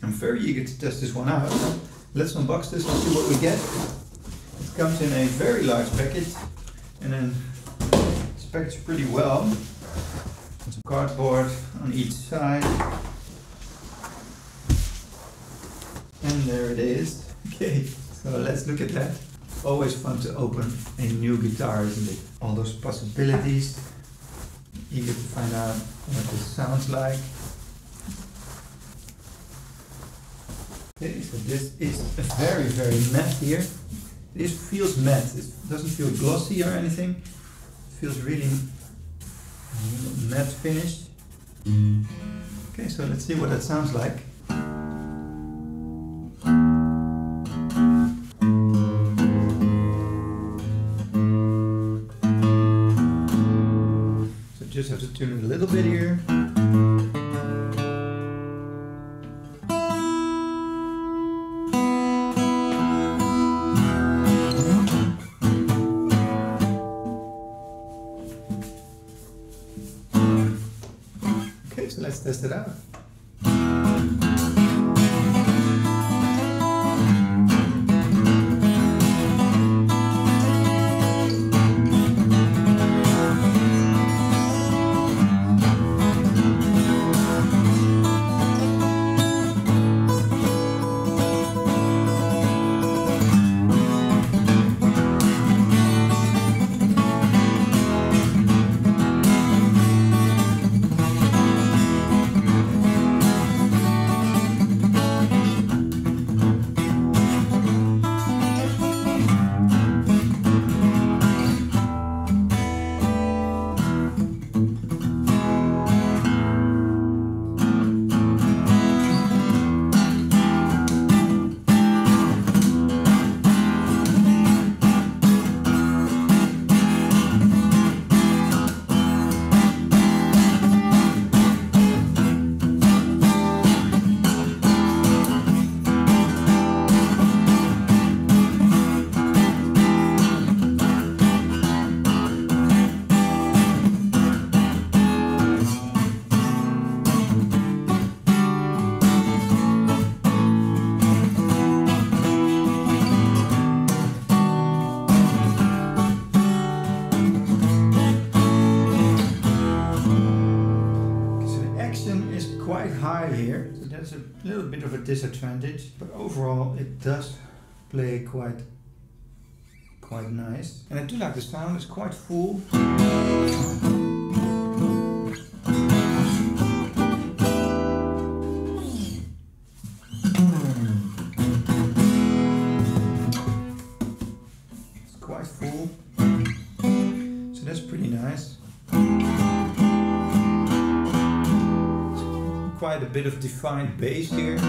I'm very eager to test this one out. Let's unbox this and see what we get. It comes in a very large package, and then it's packaged pretty well. There's some cardboard on each side. And there it is. Okay, so let's look at that. Always fun to open a new guitar, isn't it? All those possibilities. Eager to find out what this sounds like. Okay, so this is a very matte here. This feels matte. It doesn't feel glossy or anything. It feels really matte finished. Okay, so let's see what that sounds like. So just have to tune it a little bit here. Okay, so let's test it out. Quite high here, so that's a little bit of a disadvantage, but overall it does play quite nice. And I do like the sound, it's quite full. It's quite full, so that's pretty nice. Quite a bit of defined bass here.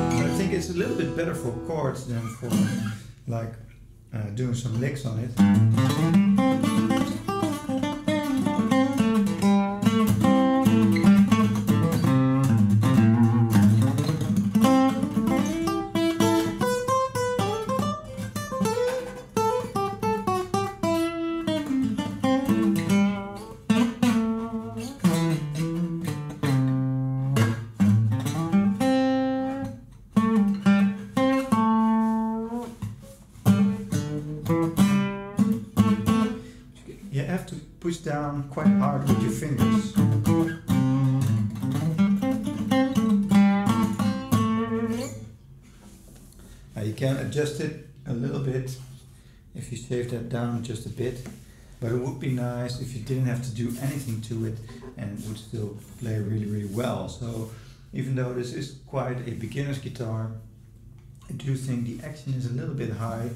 But I think it's a little bit better for chords than for like doing some licks on it. You have to push down quite hard with your fingers. Now you can adjust it a little bit if you shave that down just a bit, but it would be nice if you didn't have to do anything to it and it would still play really well. So even though this is quite a beginner's guitar, I do think the action is a little bit high.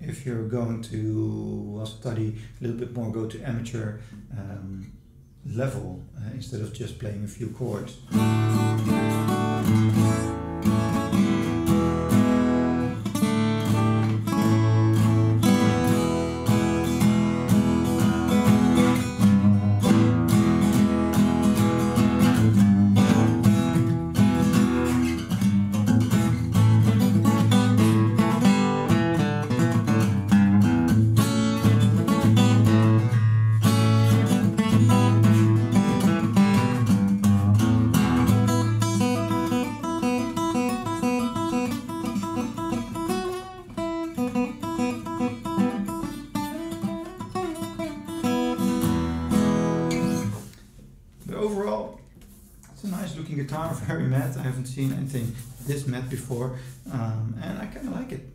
If you're going to study a little bit more, go to amateur level instead of just playing a few chords. guitar, very matte. I haven't seen anything this matte before, and I kind of like it.